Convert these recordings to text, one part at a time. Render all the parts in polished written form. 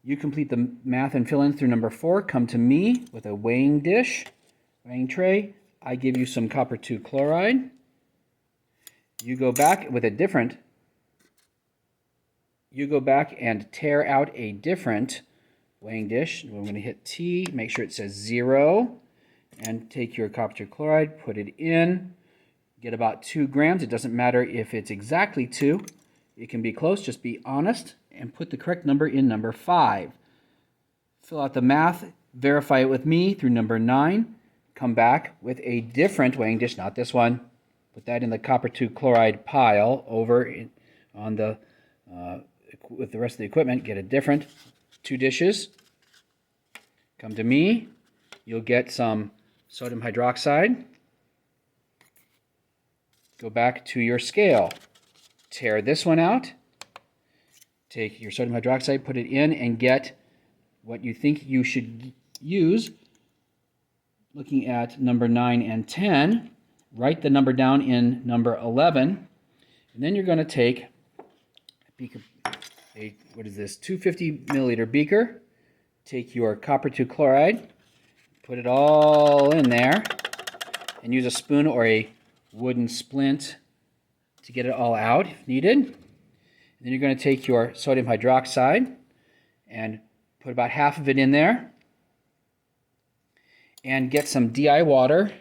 You complete the math and fill in through number 4. Come to me with a weighing dish, weighing tray. I give you some copper II chloride. You go back with a different, you go back and tear out a different weighing dish. We're going to hit T, make sure it says 0, and take your copper II chloride, put it in, get about 2 grams. It doesn't matter if it's exactly 2. It can be close, just be honest, and put the correct number in number 5. Fill out the math, verify it with me through number 9. Come back with a different weighing dish, not this one. Put that in the copper II chloride pile over on the with the rest of the equipment. Get a different 2 dishes. Come to me. You'll get some sodium hydroxide. Go back to your scale. Tear this one out. Take your sodium hydroxide, put it in, and get what you think you should use. Looking at number 9 and 10, write the number down in number 11, and then you're going to take a beaker, what is this, 250 milliliter beaker, take your copper II chloride, put it all in there, and use a spoon or a wooden splint to get it all out if needed. And then you're going to take your sodium hydroxide and put about half of it in there, and get some DI water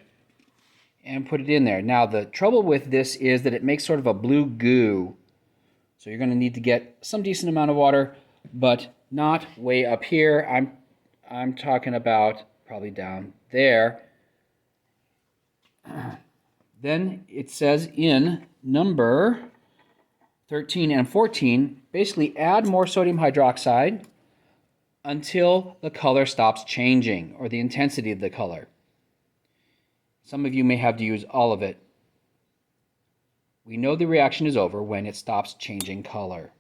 and put it in there. Now the trouble with this is that it makes sort of a blue goo. So you're going to need to get some decent amount of water, but not way up here. I'm talking about probably down there. Then it says in number 13 and 14, basically add more sodium hydroxide until the color stops changing, or the intensity of the color. Some of you may have to use all of it. We know the reaction is over when it stops changing color.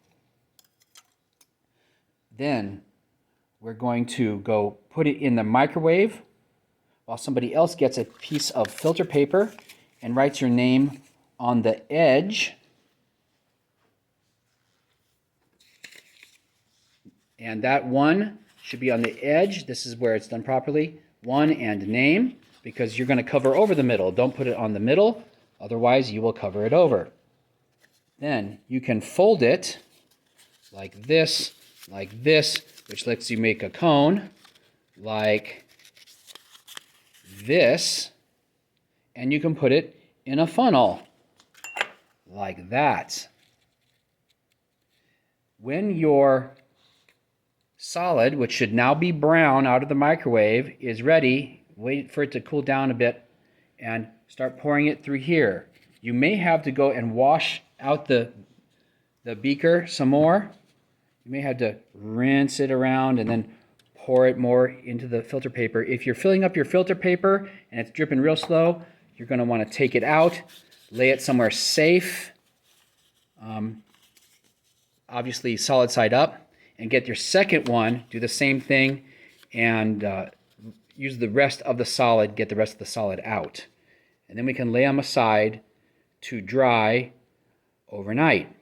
Then we're going to go put it in the microwave while somebody else gets a piece of filter paper and writes your name on the edge. And that 1 should be on the edge. This is where it's done properly. 1 and name, because you're going to cover over the middle. Don't put it on the middle, otherwise you will cover it over. Then you can fold it like this, which lets you make a cone, like this, and you can put it in a funnel, like that. When your solid, which should now be brown out of the microwave, is ready, wait for it to cool down a bit and start pouring it through here. You may have to go and wash out the beaker some more. You may have to rinse it around and then pour it more into the filter paper. If you're filling up your filter paper and it's dripping real slow, you're going to want to take it out, lay it somewhere safe, obviously solid side up, and get your second one, do the same thing, and use the rest of the solid, get the rest of the solid out. And then we can lay them aside to dry overnight.